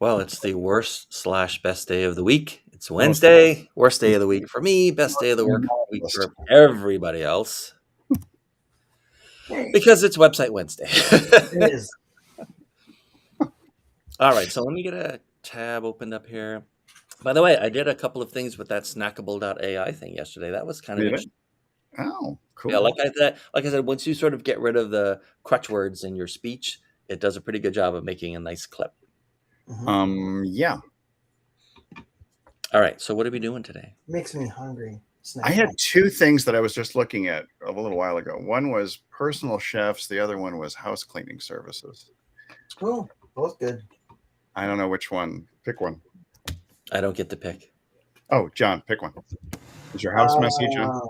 Well, it's the worst / best day of the week. It's Wednesday, worst day of the week for me, best day of the week for everybody else. Because it's Website Wednesday. It is. All right, so let me get a tab opened up here. By the way, I did a couple of things with that snackable.ai thing yesterday. That was kind of interesting. Oh, cool. Yeah, like I said, once you sort of get rid of the crutch words in your speech, it does a pretty good job of making a nice clip. Yeah. All right, so what are we doing today? Makes me hungry. I had two things that I was just looking at a little while ago. One was personal chefs. The other one was house cleaning services. Cool. Both good. I don't know which one. Pick one. I don't get to pick. Oh, John, pick one. Is your house messy, John?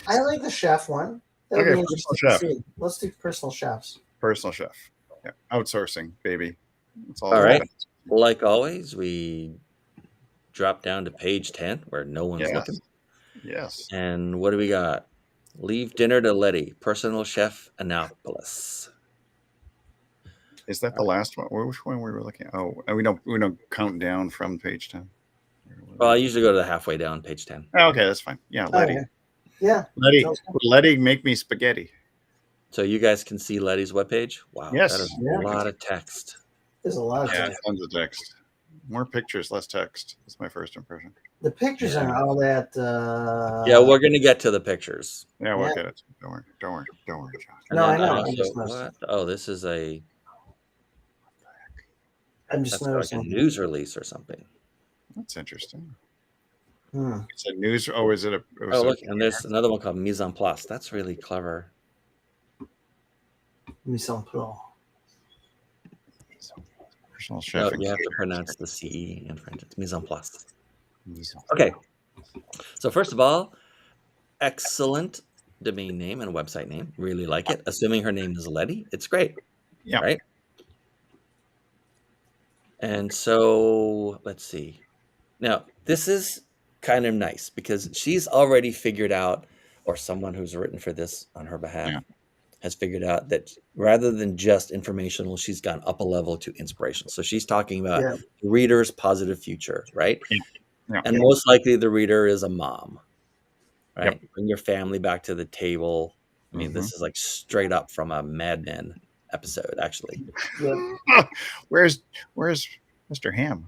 I like the chef one. That'll Okay, be personal interesting to chef. see. Let's do personal chefs. Personal chef. Yeah. Outsourcing, baby. That's All right. Like always, we drop down to page 10 where no one's looking. Yes. And what do we got? Leave dinner to Letty, personal chef Annapolis. Is that the last one? Which one were we looking at? Oh, we don't count down from page 10. Well, I usually go to the halfway down, page 10. Oh, okay, that's fine. Yeah, Letty. Yeah. Letty, make me spaghetti. So you guys can see Letty's webpage? Wow. Yes. That is a lot of text. There's a lot of text. Tons of text. More pictures, less text. That's my first impression. The pictures are all that. Yeah, we're going to get to the pictures. Yeah, we'll get it. Don't worry, John. No, I know. Oh, this is a... I'm just noticing. Like a news release or something. That's interesting. It's a news. Oh, is it a? Look, and there's another one called Mise en Place. That's really clever. Mise en place. Personal chef. No, you have to pronounce the CE in French. It's Mise en Place. Okay. So first of all, excellent domain name and website name. Really like it. Assuming her name is Letty, it's great. Yeah. Right. And so let's see. Now, this is kind of nice because she's already figured out, or someone who's written for this on her behalf has figured out that rather than just informational, she's gone up a level to inspirational. So she's talking about the reader's positive future, right? Yeah. And most likely the reader is a mom, right? Bring your family back to the table. I mean, this is like straight up from a Mad Men episode, actually. Where's Mr. Ham?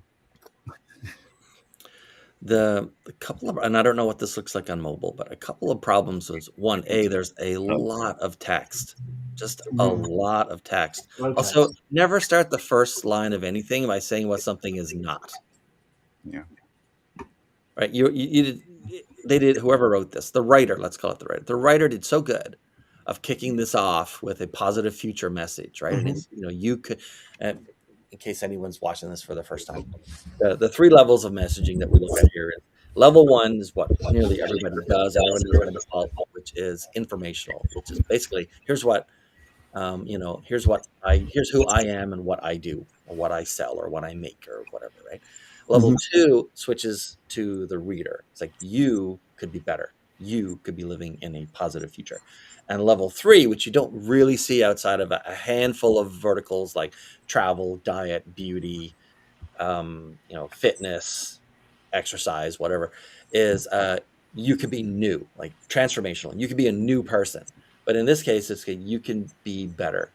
The couple of, and I don't know what this looks like on mobile, but a couple of problems was one, there's a lot of text, just a lot of text. Also, never start the first line of anything by saying what something is not. Yeah. Right. They did, whoever wrote this, the writer, let's call it the writer. The writer did so good of kicking this off with a positive future message, right? And it's, you could, in case anyone's watching this for the first time, the three levels of messaging that we look at here. Level one is what nearly everybody does, which is informational, which is basically here's who I am and what I do or what I sell or what I make or whatever, right? Level two switches to the reader. It's like you could be better. You could be living in a positive future. And level three, which you don't really see outside of a handful of verticals like travel, diet, beauty, fitness, exercise, whatever, is you could be new, like transformational. You could be a new person. But in this case, it's you can be better.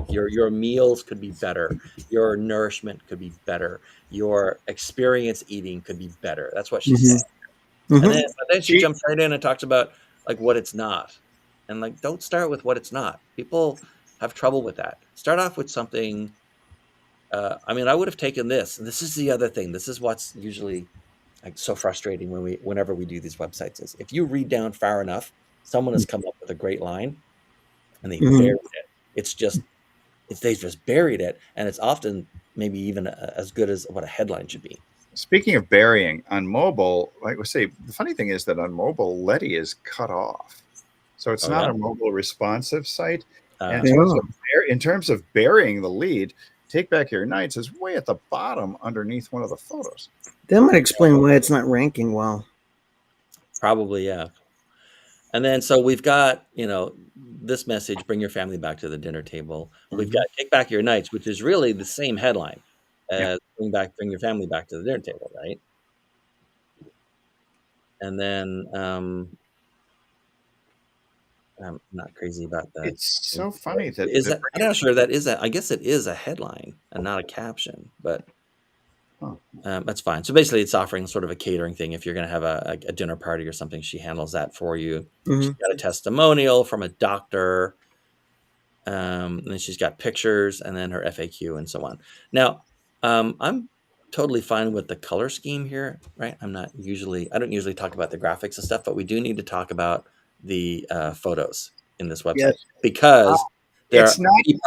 Your meals could be better. Your nourishment could be better. Your experience eating could be better. That's what she said. And then she jumps right in and talks about like what it's not. And like, don't start with what it's not. People have trouble with that. Start off with something. I would have taken this. And this is the other thing. This is what's usually like so frustrating whenever we do these websites is if you read down far enough, someone has come up with a great line and they buried it. They've just buried it. And it's often maybe even as good as what a headline should be. Speaking of burying on mobile, like we say, the funny thing is that on mobile, Letty is cut off. So it's not a mobile responsive site. And in terms of burying the lead, Take Back Your Nights is way at the bottom underneath one of the photos. That might explain why it's not ranking well. Probably, yeah. And then so we've got, this message, bring your family back to the dinner table. We've got Take Back Your Nights, which is really the same headline as bring your family back to the dinner table, right? And then I'm not crazy about that. It's so funny that Is that I'm not sure that is that. I guess it is a headline and not a caption, but that's fine. So basically, it's offering sort of a catering thing. If you're going to have a dinner party or something, she handles that for you. She's got a testimonial from a doctor, and then she's got pictures, and then her FAQ and so on. Now, I'm totally fine with the color scheme here, right? I don't usually talk about the graphics and stuff, but we do need to talk about the photos in this website because they're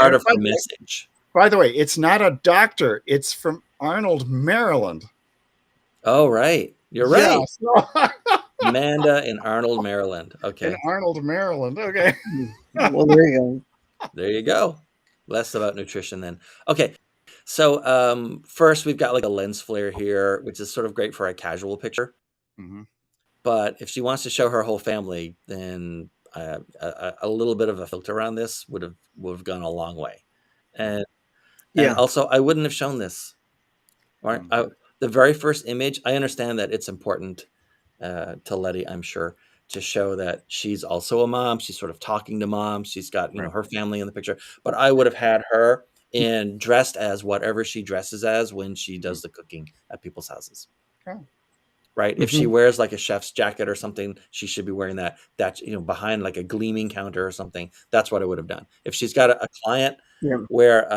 part of her message. By the way, it's not a doctor. It's from Arnold, Maryland. Oh, right. You're right. Yeah. Amanda in Arnold, Maryland. Okay. In Arnold, Maryland. Okay. Well, there you go. There you go. Less about nutrition then. Okay. So first we've got like a lens flare here, which is sort of great for a casual picture. But if she wants to show her whole family, then a little bit of a filter around this would have gone a long way. And also, I wouldn't have shown this. Right? The very first image, I understand that it's important to Letty, I'm sure, to show that she's also a mom. She's sort of talking to mom. She's got her family in the picture. But I would have had her dressed as whatever she dresses as when she does the cooking at people's houses. Right? If she wears like a chef's jacket or something, she should be wearing that. That's behind like a gleaming counter or something. That's what I would have done. If she's got a client where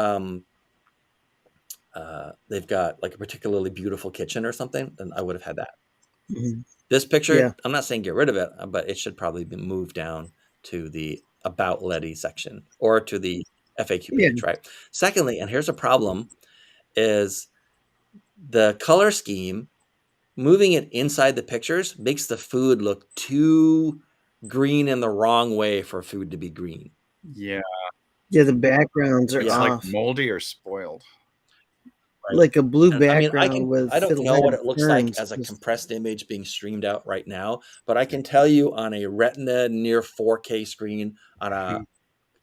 they've got like a particularly beautiful kitchen or something, then I would have had that. This picture, I'm not saying get rid of it, but it should probably be moved down to the About Letty section or to the FAQ page, right? Secondly, and here's a problem, is the color scheme, moving it inside the pictures makes the food look too green in the wrong way for food to be green. Yeah. Yeah, the backgrounds are off. Like moldy or spoiled. Right. Like a blue background I don't know what it looks like as a compressed image being streamed out right now, but I can tell you on a Retina near 4K screen on a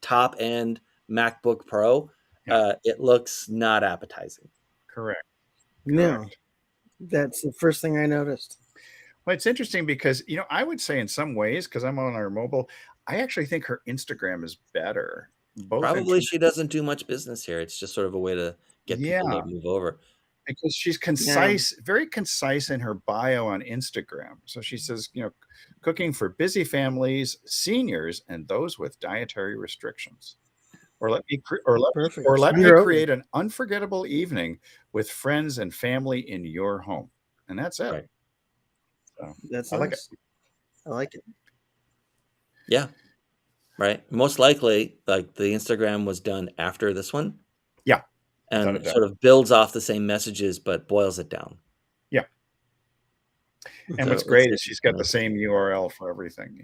top end MacBook Pro, it looks not appetizing. Correct. No, that's the first thing I noticed. Well, it's interesting because, I would say in some ways, because I'm on our mobile, I actually think her Instagram is better. Probably she doesn't do much business here. It's just sort of a way to get people to move over. Because she's concise, very concise in her bio on Instagram. So she says, cooking for busy families, seniors, and those with dietary restrictions. Or let me create an unforgettable evening with friends and family in your home. And that's it. Right. So that's nice. I like it. Yeah. Right. Most likely, like the Instagram was done after this one. Yeah. And sort of builds off the same messages, but boils it down. Yeah. And what's great is she's got the same URL for everything,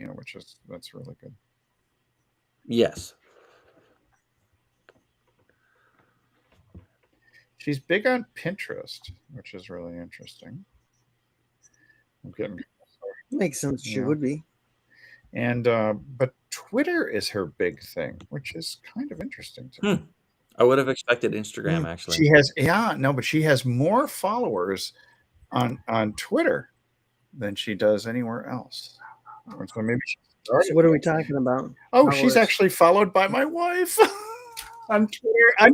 that's really good. Yes. She's big on Pinterest, which is really interesting. Makes sense. She would be. And but Twitter is her big thing, which is kind of interesting to me. I would have expected Instagram actually. She has but she has more followers on Twitter than she does anywhere else. So maybe what are we talking about? Oh, she's actually followed by my wife on Twitter. Oh,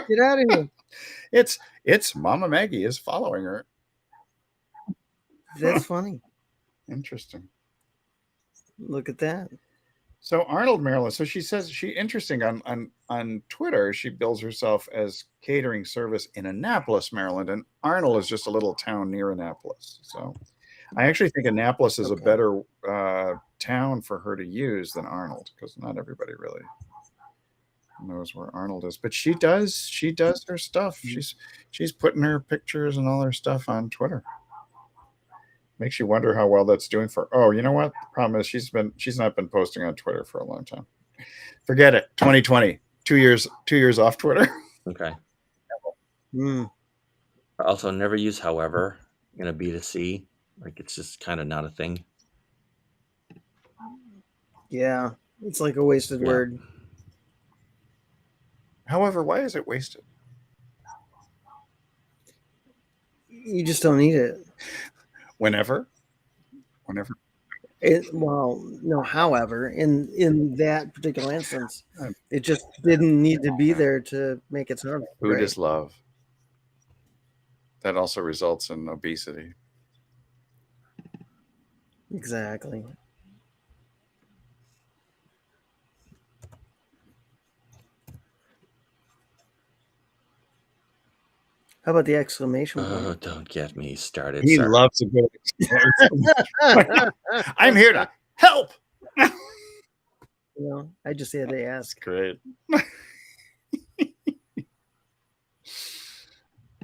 get out of here. It's Mama Maggie is following her. That's funny. Interesting. Look at that. So Arnold, Maryland. So she says interesting on Twitter. She bills herself as catering service in Annapolis, Maryland, and Arnold is just a little town near Annapolis. So I actually think Annapolis is a better town for her to use than Arnold, because not everybody really knows where Arnold is. But she does her stuff. She's putting her pictures and all her stuff on Twitter. Makes you wonder how well that's doing for. Oh, you know what? The problem is she's not been posting on Twitter for a long time. Forget it. 2020, 2 years off Twitter. Okay. Also, never use however in a B2C. Like it's just kind of not a thing. Yeah, It's like a wasted Yeah. word. However, why is it wasted? You just don't need it. Whenever. No. However, in that particular instance, it just didn't need to be there to make it sound Food great. is love. That also results in obesity. Exactly. How about the exclamation Oh, point? don't get me started. He Sorry. loves a good exclamation. I'm here to help. I just had to ask. Great.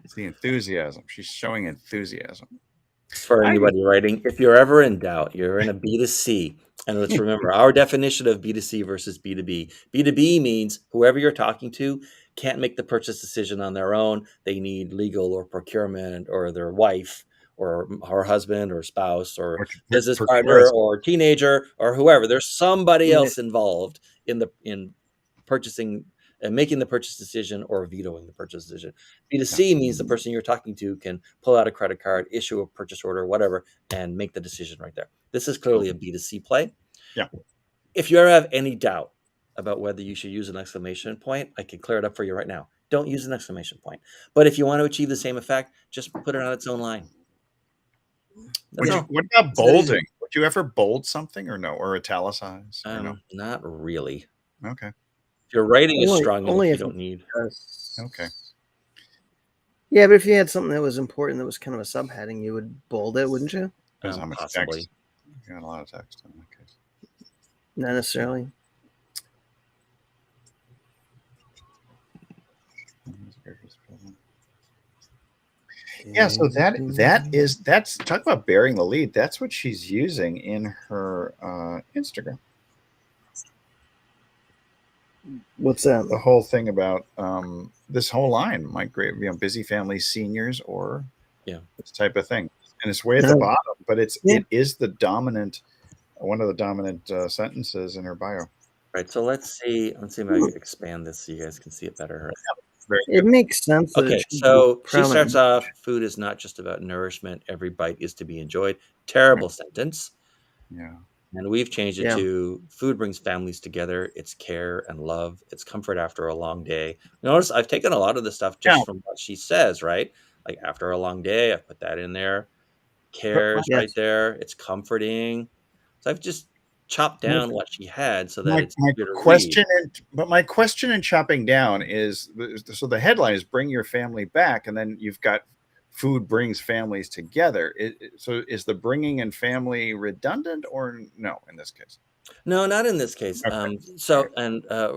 It's the enthusiasm. She's showing enthusiasm. For anybody writing, if you're ever in doubt, you're in a B2C. And let's remember our definition of B2C versus B2B. B2B means whoever you're talking to can't make the purchase decision on their own. They need legal or procurement or their wife or her husband or spouse or business partner or teenager or whoever. There's somebody else involved in purchasing and making the purchase decision or vetoing the purchase decision. B2C means the person you're talking to can pull out a credit card, issue a purchase order, whatever, and make the decision right there. This is clearly a B2C play. Yeah. If you ever have any doubt about whether you should use an exclamation point, I can clear it up for you right now. Don't use an exclamation point. But if you want to achieve the same effect, just put it on its own line. What about bolding? Would you ever bold something or no? Or italicize? Or no? Not really. Okay. If your writing is strong enough, you don't need. Okay. Yeah, but if you had something that was important that was kind of a subheading, you would bold it, wouldn't you? Depends how much Possibly. text. You got a lot of text in that case. Not necessarily. Yeah, so that's talk about bearing the lead. That's what she's using in her Instagram. What's that? The whole thing about this whole line, my great, busy families, seniors, or this type of thing, and it's way at the bottom, but it is the dominant, one of the dominant sentences in her bio. Right. So let's see if I can expand this so you guys can see it better. It makes sense. Okay, so she starts off, food is not just about nourishment. Every bite is to be enjoyed. Terrible sentence. Yeah. And we've changed it to food brings families together. It's care and love. It's comfort after a long day. Notice I've taken a lot of the stuff just from what she says, right? Like after a long day, I've put that in there. Care is right there. It's comforting. So I've just chopped down what she had so that it's easier to read. But my question in chopping down is, so the headline is bring your family back, and then you've got food brings families together. So is the bringing and family redundant or no in this case? No, not in this case. Okay.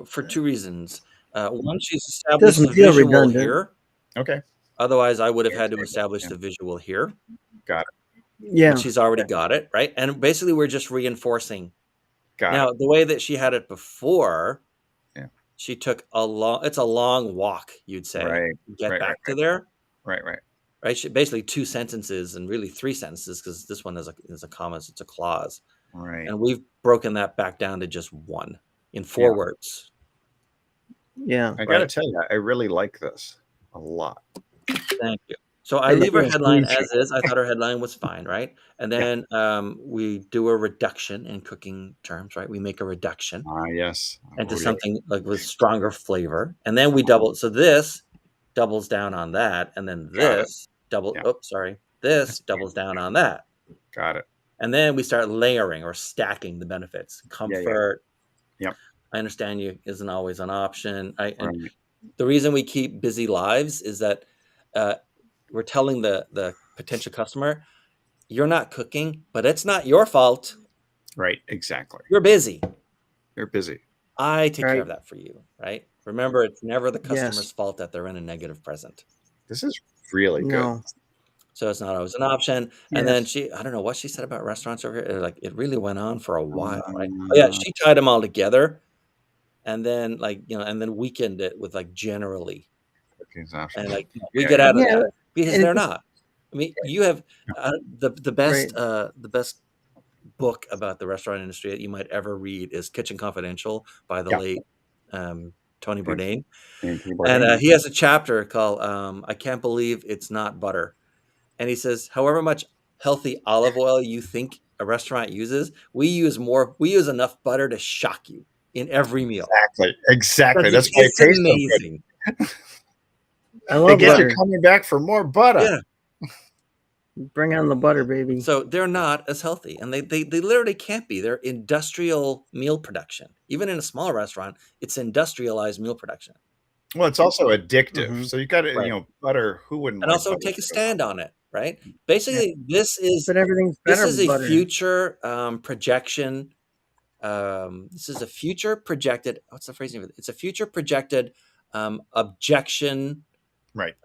For two reasons. One, she's established the visual here. Okay. Otherwise, I would have had to establish the visual here. Got it. Yeah. She's already got it, right? And basically, we're just reinforcing. The way that she had it before, she took it's a long walk, you'd say, to back to there. Right. She, basically 2 sentences and really 3 sentences because this one is a comma, it's a clause. Right. And we've broken that back down to just 1 in 4 words. Yeah. I got to tell you, I really like this a lot. Thank you. So I leave her headline as is. I thought her headline was fine, right? And then we do a reduction in cooking terms, right? We make a reduction into something like with stronger flavor. And then we double. So this doubles down on that. And then this this doubles down on that. Got it. And then we start layering or stacking the benefits. Comfort. Yep. I understand you isn't always an option. And the reason we keep busy lives is that we're telling the potential customer, you're not cooking, but it's not your fault. Right. Exactly. You're busy. You're busy. I take care of that for you. Right. Remember, it's never the customer's fault that they're in a negative present. This is really good. So it's not always an option. And then I don't know what she said about restaurants over here. Like it really went on for a while. Right. Oh, yeah. She tied them all together and then and then weakened it with generally. And we get out of that. Because they're not. I mean, you have the best book about the restaurant industry that you might ever read is Kitchen Confidential by the late Tony Bourdain. And he has a chapter called I Can't Believe It's Not Butter. And he says, however much healthy olive oil you think a restaurant uses, we use enough butter to shock you in every meal. Exactly. That's why it tastes amazing. I love get butter. you coming back for more butter. Yeah. Bring on the butter, baby. So they're not as healthy, and they literally can't be. They're industrial meal production. Even in a small restaurant, it's industrialized meal production. Well, it's also addictive. So you got to, butter. Who wouldn't? And like also butter take a stand on it, right? Basically, this is everything's better. This is a future projection. This is a future projected. What's the phrasing of it? It's a future projected objection,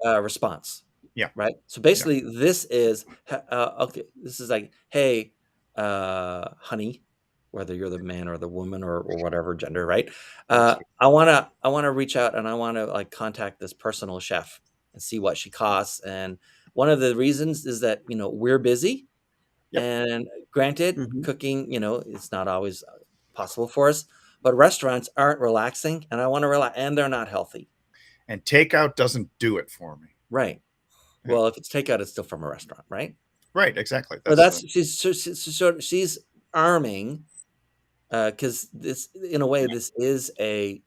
response. Yeah. Right. So basically, this is okay. This is like, hey, honey, whether you're the man or the woman or whatever gender, right? I wanna reach out and I wanna like contact this personal chef and see what she costs. And one of the reasons is that we're busy, and granted, cooking it's not always possible for us, but restaurants aren't relaxing, and I want to relax, and they're not healthy. And takeout doesn't do it for me. Right. Well, if it's takeout, it's still from a restaurant, right? Right, exactly. She's arming, because this, in a way, this is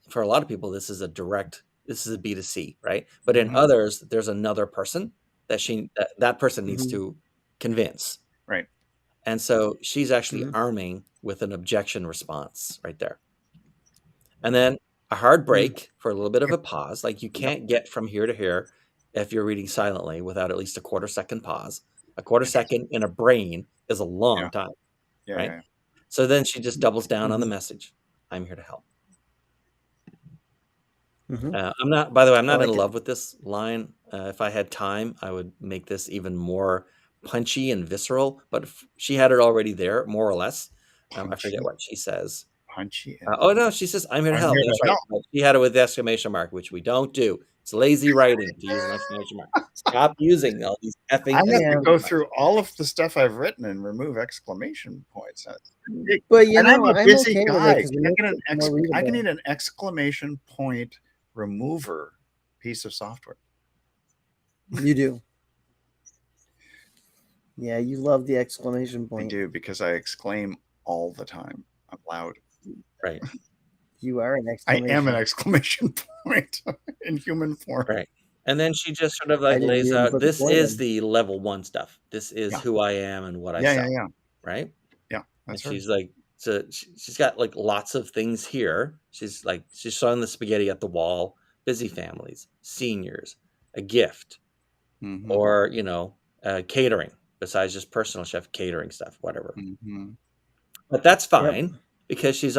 for a lot of people, this is a B2C, right? But in others, there's another person that person needs to convince, right? And so she's actually arming with an objection response right there, and then a hard break for a little bit of a pause. Like you can't get from here to here if you're reading silently without at least a quarter-second pause. A quarter-second in a brain is a long time, right? Yeah. So then she just doubles down on the message. I'm here to help. I'm not in love with this line. If I had time, I would make this even more punchy and visceral, but she had it already there, more or less. I forget what she says. Punchy. She says, I'm here to help. That's right. She had it with the exclamation mark, which we don't do. It's lazy writing to use an exclamation mark. Stop using all these effing. I have to go through all of the stuff I've written and remove exclamation points. But I'm a busy okay guy. I can need an exclamation point remover piece of software. You do. Yeah, you love the exclamation point. I do, because I exclaim all the time. I'm loud. Right. You are an exclamation. I am an exclamation point in human form. Right. And then she just sort of like lays out, this is the level 1 stuff. This is who I am and what I sell. Yeah. Right? Yeah. And she's like, so she's got like lots of things here. She's showing the spaghetti at the wall, busy families, seniors, a gift, or, catering, besides just personal chef catering stuff, whatever. But that's fine because she's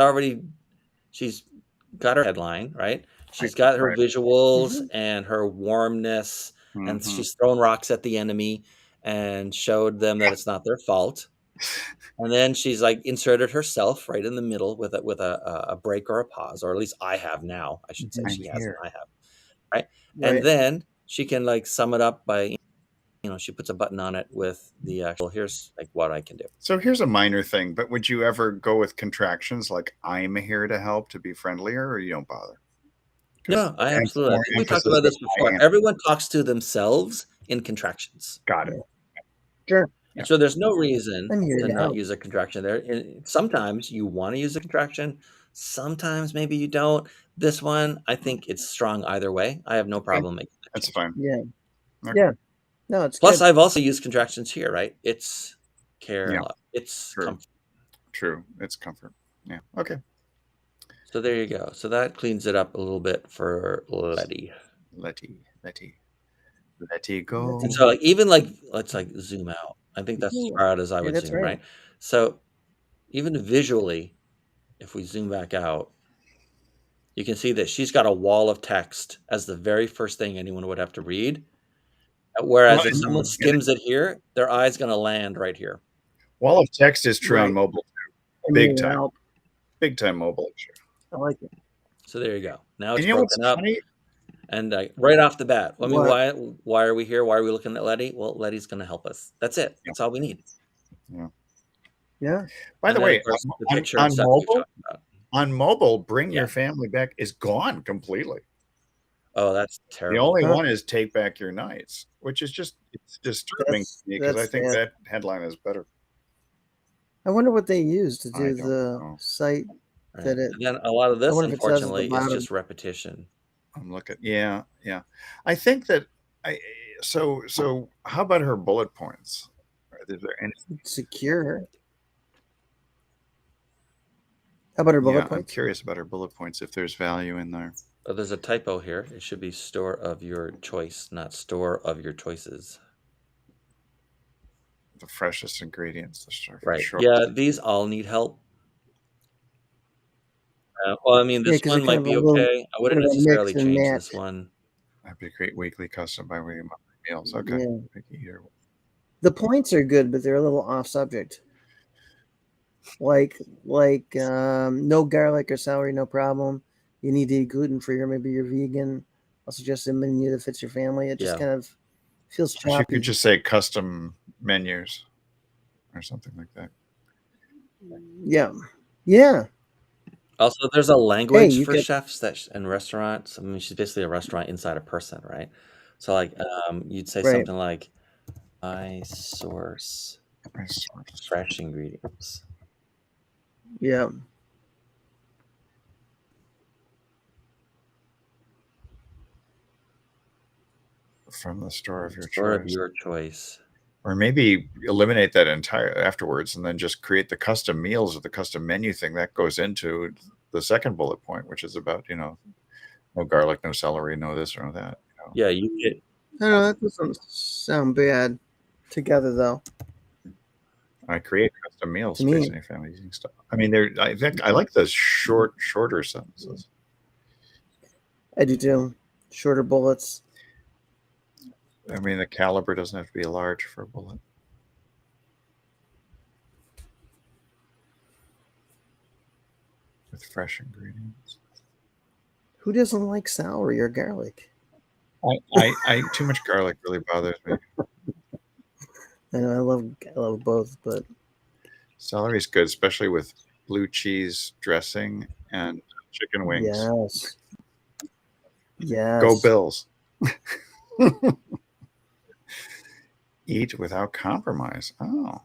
got her headline, right? She's got her visuals and her warmness, and she's thrown rocks at the enemy and showed them that it's not their fault. And then she's like inserted herself right in the middle with a break or a pause, or at least I have now. I should say she hasn't. I have, right? And then she can like sum it up by, she puts a button on it with the actual, here's like what I can do. So here's a minor thing, but would you ever go with contractions like I'm here to help to be friendlier, or you don't bother? No, I absolutely. I think we talked about this before. Everyone talks to themselves in contractions. Got it. Sure. Yeah. So there's no reason to not use a contraction there. And sometimes you want to use a contraction. Sometimes maybe you don't. This one, I think it's strong either way. I have no problem making it. That's fine. Yeah. Okay. Yeah. No, it's Plus, good. I've also used contractions here, right? It's care and love. It's comfort. True. It's comfort. Yeah. Okay. So there you go. So that cleans it up a little bit for Letty. Letty go. And so let's zoom out. I think that's as far out as I would zoom, right? So even visually, if we zoom back out, you can see that she's got a wall of text as the very first thing anyone would have to read. Whereas if someone skims it here, their eye's going to land right here. Wall of text is true on mobile too. Big time. Big time mobile. I like it. So there you go. Now it's broken up. Funny? And right off the bat, I mean, why are we here? Why are we looking at Letty? Well, Letty's going to help us. That's it. That's all we need. Yeah. Yeah. By the then, way, of course, the on, picture on and stuff you're mobile, talking about. on mobile, Bring Yeah. Your Family Back is gone completely. Oh, that's The terrible. only Huh. one is Take Back Your Nights, which is just it's disturbing to me because I That's think sad. that headline is better. I wonder what they use to I do don't the know. site Right. that it. And then a lot of I this, wonder if it says at the unfortunately, is bottom. just repetition. I'm looking. Yeah. I think that so how about her bullet points? Is there any? Secure. How about her bullet Yeah, I'm points? curious about her bullet points if there's value in there. Oh, there's a typo here. It should be store of your choice, not store of your choices. The freshest ingredients, the Right. short. Yeah, these all need help. Well, I mean, Yeah, this 'cause they're one might kind of be a little okay. I wouldn't bit of a necessarily mix and change match. this one. That'd be great. Weekly, custom, bi-weekly, monthly meals. Okay. Yeah. Either. The points are good, but they're a little off subject. Like no garlic or celery, no problem. You need to eat gluten free, or maybe you're vegan. I'll suggest a menu that fits your family. It just Yeah. kind of feels You choppy. could just say custom menus or something like that. Yeah. Yeah. Also, there's a language you for could- chefs that in restaurants. I mean, she's basically a restaurant inside a person, right? So, like, you'd say Right. something like, "I source fresh ingredients." Yeah. From the store of your Store choice. of your choice. Or maybe eliminate that entire afterwards and then just create the custom meals or the custom menu thing that goes into the second bullet point, which is about, no garlic, no celery, no this or no that. Yeah, you get. I don't know, that doesn't sound bad together though. I create custom meals To me. based on your family using stuff. I mean, I think I like the shorter sentences. I do too. Shorter bullets. I mean, the caliber doesn't have to be large for a bullet. With fresh ingredients. Who doesn't like celery or garlic? I too much garlic really bothers me. I know I love both, but Celery is good, especially with blue cheese dressing and chicken wings. yes. Yes. Go Bills. Eat without compromise. Oh.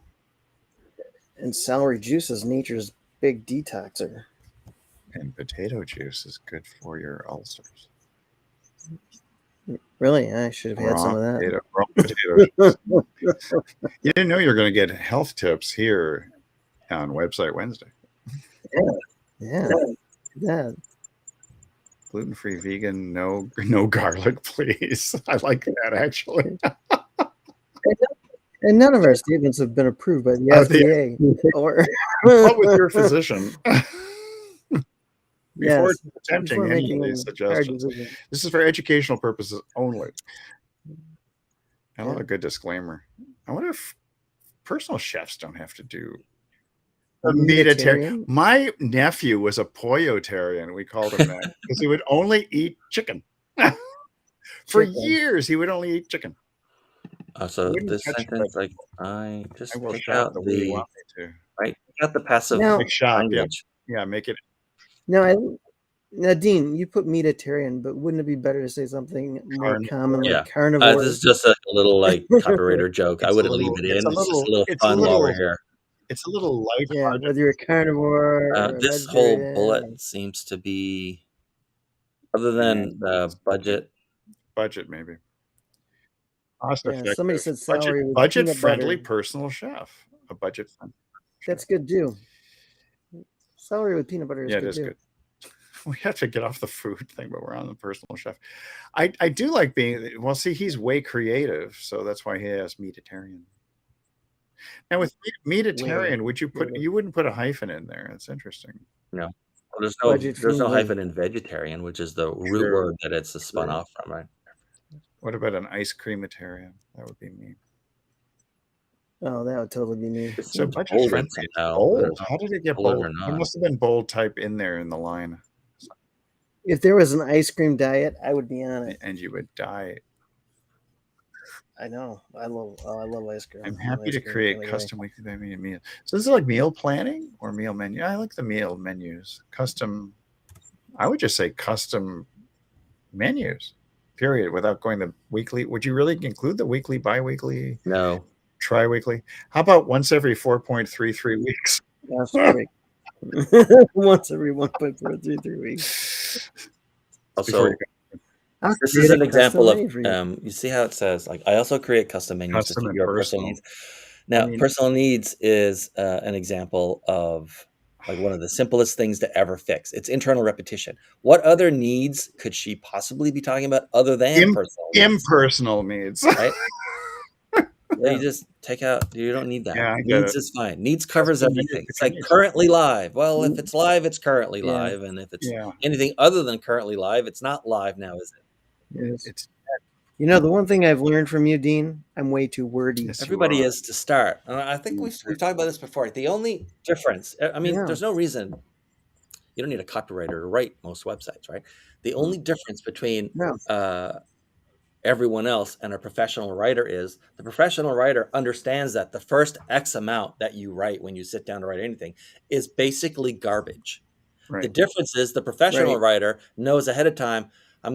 And celery juice is nature's big detoxer. And potato juice is good for your ulcers. Really? I should have had some of that. Raw potato juice. You didn't know you were going to get health tips here on Website Wednesday. Yeah. Gluten-free, vegan, no garlic, please. I like that, actually. And none of our statements have been approved by the FDA. Or What with your physician? Before yes, attempting before any making of these a hard suggestions. decision. This is for educational purposes only. I love Yeah. a good disclaimer. I wonder if personal chefs don't have to do a meatitarian. My nephew was a poyotarian. We called him that because he would only eat chicken. For years, he would only eat chicken. So Wouldn't this touch sentence, like, I just I will pick shout out the way you the want me to. right, pick out the passive Now- Big shot, language. Yeah, make it. Now, Dean, you put meatitarian, but wouldn't it be better to say something more common like Yeah. carnivore? This is just a little like copywriter joke. I It's a wouldn't little- leave it in. it's a It's just a little- little it's a fun while we're little- here. It's a little light. Yeah, whether you're a carnivore. or a This whole vegetarian. bullet seems to be, other than the budget. Budget, maybe. Cost Yeah, effective. somebody said celery with budget peanut friendly butter. personal chef. A budget friendly. That's good too. Celery with peanut butter is Yeah, good it is too. good. We have to get off the food thing, but we're on the personal chef. I do like being, well, see, he's way creative, so that's why he has meatitarian. Now with meatitarian, would you put, you wouldn't put a hyphen in there. That's interesting. Well, there's Budget no friendly. hyphen in vegetarian, which is the root Sure. word that it's spun Sure. off from, right? What about an ice creamitarian? That would be me. Oh, that would totally be me. It So seems budget bold friendly. somehow. I don't Bold. know. How did it get Bold bold? or There not. must have been bold type in there in the line, If there was an ice cream diet, I would be on it. and you would die. I know. I love ice cream. I'm I love happy ice to cream create anyway. custom weekly meal. So this is like meal planning or meal menu. I like the meal menus. Custom. I would just say custom menus. Period. Without going the weekly. Would you really include the weekly, bi-weekly, No. tri-weekly? How about once every 4.33 weeks? That's great. Once every 1.433 weeks. Also, I'll this create is a an custom example of menu for you. You see how it says like I also create custom menus to Custom fit and your personal personal. needs. Now, I mean- personal needs is an example of like one of the simplest things to ever fix. It's internal repetition. What other needs could she possibly be talking about other than personal needs? Impersonal needs. Right? Yeah. You just take out. You don't need that. Yeah, I get Needs it. is fine. Needs covers Custom everything. menus It's like continues. currently live. Well, if it's live, it's currently Yeah. live, and if it's Yeah. anything other than currently live, it's not live now, is it? Yes. It's You know, the one thing I've learned from you, Dean, I'm way too wordy. Yes, you Everybody are. is to start. And I think we've talked about this before. The only difference, I mean, Yeah. there's no reason you don't need a copywriter to write most websites, right? The only difference between No. everyone else and a professional writer is the professional writer understands that the first X amount that you write when you sit down to write anything is basically garbage. Right. The difference is the professional writer knows ahead of time, I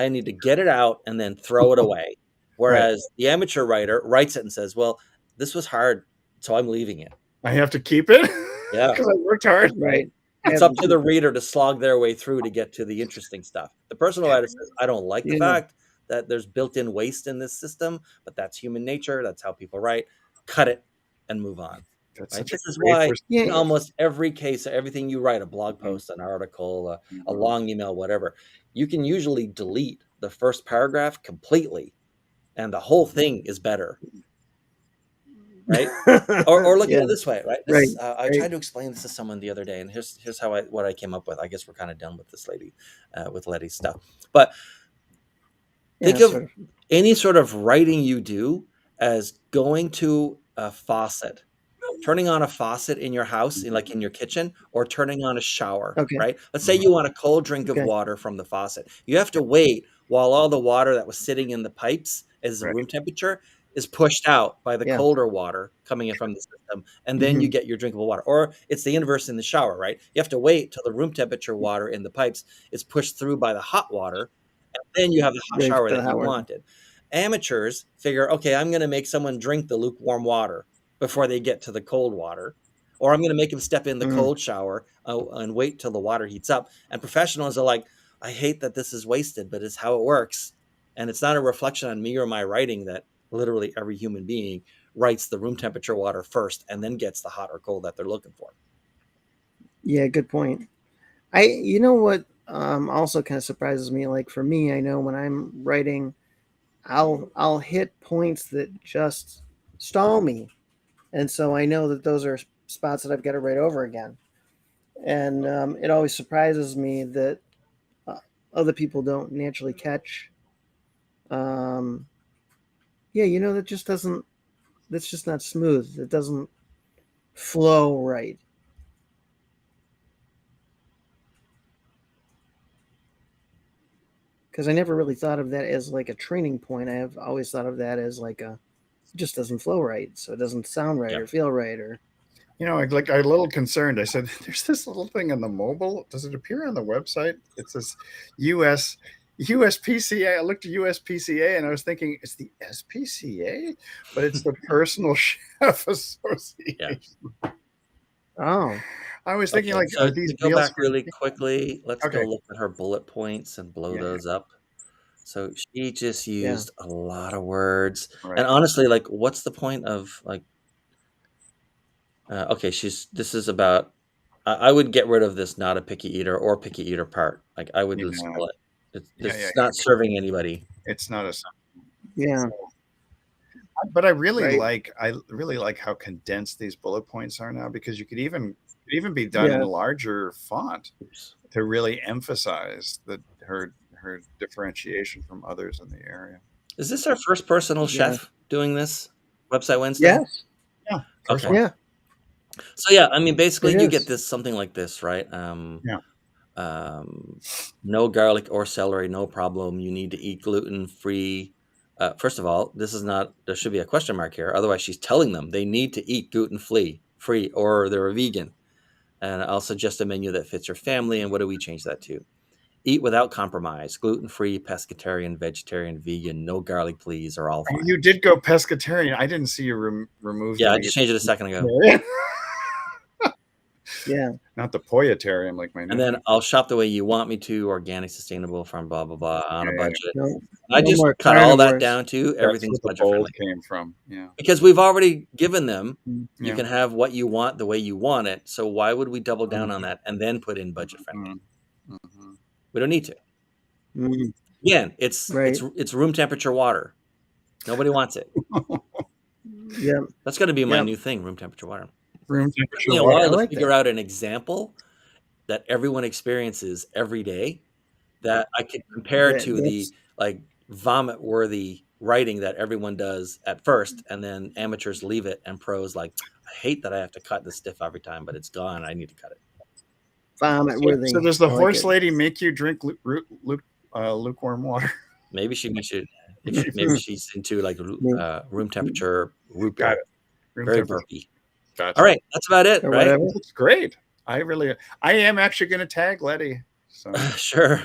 need to get it out and then throw it away. Whereas the amateur writer writes it and says, well, this was hard, so I'm leaving it. I have to keep it. Yeah. Because I worked hard. Right. It's up to the reader to slog their way through to get to the interesting stuff. The personal writer says, I don't like the fact that there's built-in waste in this system, but that's human nature. That's how people write. Cut it and move on. Right? This is why in almost every case, everything you write, a blog post, an article, a long email, whatever, you can usually delete the first paragraph completely and the whole thing is better. Right? or look at it this way, right? I tried to explain this to someone the other day, and here's what I came up with. I guess we're kind of done with this lady, with Letty's stuff. But think of any sort of writing you do as going to a faucet, turning on a faucet in your house, like in your kitchen, or turning on a shower, right? Let's say you want a cold drink of water from the faucet. You have to wait while all the water that was sitting in the pipes as room temperature is pushed out by the colder water coming in from the system, and then you get your drinkable water. Or it's the inverse in the shower, right? You have to wait till the room temperature water in the pipes is pushed through by the hot water, and then you have the hot shower that you wanted. Amateurs figure, okay, I'm going to make someone drink the lukewarm water before they get to the cold water, or I'm going to make them step in the cold shower and wait till the water heats up. And professionals are like, I hate that this is wasted, but it's how it works. And it's not a reflection on me or my writing that literally every human being writes the room temperature water first and then gets the hot or cold that they're looking for. Yeah, good point. You know what also kind of surprises me, like for me, I know when I'm writing, I'll hit points that just stall me. And so I know that those are spots that I've got to write over again. And it always surprises me that other people don't naturally catch. That's just not smooth. It doesn't flow right. Because I never really thought of that as like a training point. I've always thought of that as like it just doesn't flow right. So it doesn't sound right or feel right. Or, I'm a little concerned. I said, there's this little thing on the mobile. Does it appear on the website? It says USPCA. I looked at USPCA and I was thinking it's the SPCA, but it's the Personal Chef Association. Oh, I was thinking so these go back really quickly. Let's go look at her bullet points and blow those up. So she just used a lot of words, and honestly, like, what's the point of like? This is about. I would get rid of this not a picky eater or picky eater part. Like I would just spell it. It's not serving anybody. It's not a. Yeah. But I really like how condensed these bullet points are now, because you could even be done in larger font to really emphasize her differentiation from others in the area. Is this our first personal chef doing this Website Wednesday? Yes. Yeah. Okay. Yeah. So I mean, basically, you get this something like this, right? No garlic or celery, no problem. You need to eat gluten-free First of all, this is not. There should be a question mark here. Otherwise, she's telling them they need to eat gluten-free, or they're a vegan. And I'll suggest a menu that fits your family. And what do we change that to? Eat without compromise. Gluten-free, pescatarian, vegetarian, vegan. No garlic, please, or all fine. You did go pescatarian. I didn't see you remove. Yeah, I just changed it a second ago. Yeah. Not the poyatarian like my name. And then I'll shop the way you want me to, organic, sustainable, from blah, blah, blah, on a budget. No, I no just more cut all that carnivores. down to That's everything's where the budget friendly. bold came from. Yeah. Because we've already given them, you Yeah. can have what you want the way you want it. So why would we double down on that and then put in budget friendly? Mm-hmm. We don't need to. Mm, Again, it's Right. it's room temperature water. Nobody wants it. yeah. That's going to be my Yeah. new thing, room temperature water. Room It took temperature me a water. while I to like figure that. out an example that everyone experiences every day that I could compare That- to the that's- like vomit worthy writing that everyone does at first, and then amateurs leave it, and pros like, I hate that I have to cut this stiff every time, but it's gone. I need to cut it. Vomit worthy. So does the I like horse it. lady make you drink lukewarm water? Maybe maybe she's into like room temperature root beer. Got it. Room Very temperature. burpy. Gotcha. All right, that's about it, Or right? whatever. That's great. I am actually going to tag Letty. So Sure.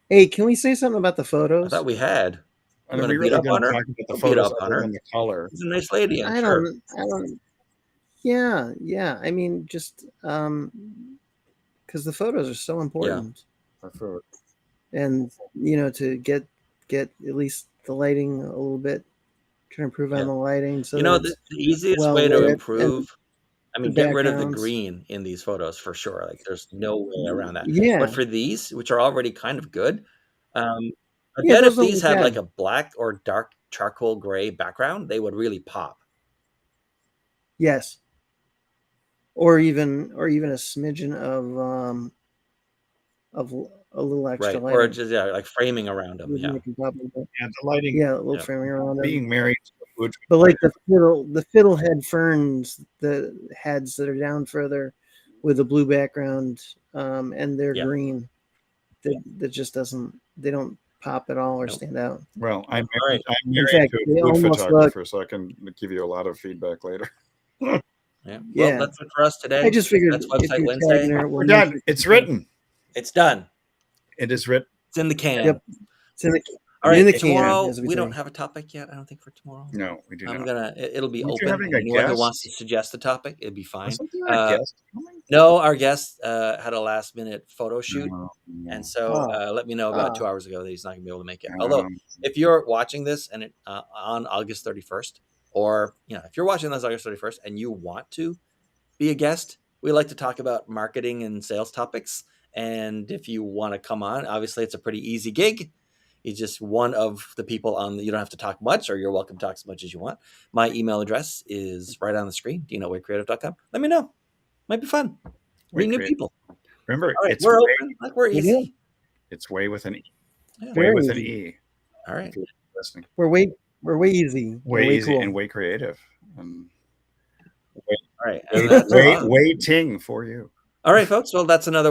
Hey, can we say something about the I photos? thought we had. I You mean, wanna we beat really up didn't on her? talk about the Don't beat photos up on other her. than the color. She's a nice lady, I'm I sure. don't. Yeah. I mean, just because the photos are so important, Our photo. and to get at least the lighting a little bit, try to improve Yeah. on the lighting. So You know, that the it's easiest well way to lit, improve, I mean, the get rid of the backgrounds. green in these photos for sure. Like, there's no way around that. Yeah. But for these, which are already kind of good, I Yeah, bet if those don't these look had like bad. a black or dark charcoal gray background, they would really pop. Yes. Or even a smidgen of a little extra Right. Or lighting. just, like framing around them. Would Yeah. make 'em pop a little bit. Yeah, the lighting. Yeah, a little Yeah. framing around them. Being married to the food. But like the fiddlehead ferns, the heads that are down further with the blue background, and they're Yeah. green. That just doesn't. They don't pop at all or Nope. stand out. Well, I'm All right. married fact, to a they food almost photographer, so I can give you a lot of feedback later. Yeah. Yeah. Well, that's it for us today. I just figured That's if Website you're Wednesday. tagging her, it will We're make done. it- It's written. It's done. It is written. It's in the can. Yep. It's in the All right. in the can, Tomorrow, as we we don't say. have a topic yet. I don't think for tomorrow. No, we do I'm not. gonna. It'll be Aren't you open. having a Anyone who wants guest? to suggest a topic, it'd be fine. Wasn't there a guest coming? No, our guest had a last minute photo shoot, No, no. and so let me know about 2 hours ago that he's not gonna be able to make it. Although, Um, if you're watching this and on August 31st, or if you're watching this August 31st and you want to be a guest, we like to talk about marketing and sales topics. And if you want to come on, obviously it's a pretty easy gig. You're just one of the people on. You don't have to talk much, or you're welcome to talk as much as you want. My email address is right on the screen. DinoWayCreative.com. Let me know. Might be fun. Meet new Waycreative. people. Remember, All right, it's we're way, open. Like, we're Yeah. easy. it's way with an E. Yeah. Way Very with an easy. E. All right. If you're listening. We're way easy. Way easy cool. and way creative. And All right. And that's waiting for you. all right, folks. Well, that's another